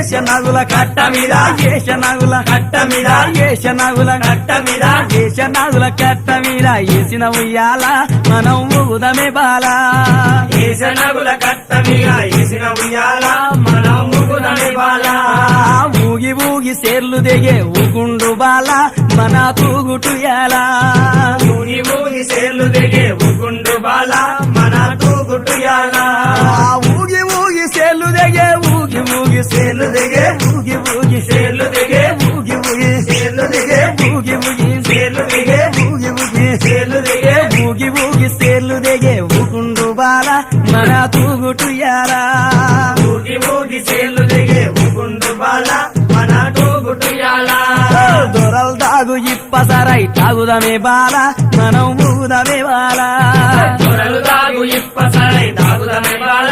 ఏషనగుల కట్ట మీద ఏషనగుల కట్ట మీద ఏషనగుల కట్ట మీద ఏషనగుల కట్ట మీద ఏసిన ఉయ్యాల మనం ఊగుదమే బాల ఏషనగుల కట్ట మీద ఏసిన ఉయ్యాల మనం ఊగుదమే బాల ఊగి ఊగి సేర్లు దిగే ఊగుండు బాల మన తూగుటుయాల ఊగి ఊగి సేర్లు దిగే ఊగుండు బాల మన తూగుటుయాల ఊగి ఊగి సేర్లు దిగే ఊగి ఊగి సేర్లు దిగే ఊగి ఊగి సేర్లు దిగే ఊగి ఊగి సేర్లు దిగే ఊగి ఊగి సేర్లు దిగే ఊగి ఊగి సేర్లు దిగే ఊగి ఊగి సేర్లు దిగే ఊగుండు బాల మన తూగుటుయాల ఊగి ఊగి సేర్లు దిగే ఊగుండు బాల మన తూగుటుయాల దొరలు తాగు ఇప్పసరై తాగుదమే బాల మనం ఊగుదమే బాల దొరలు తాగు ఇప్పసరై తాగుదమే బాల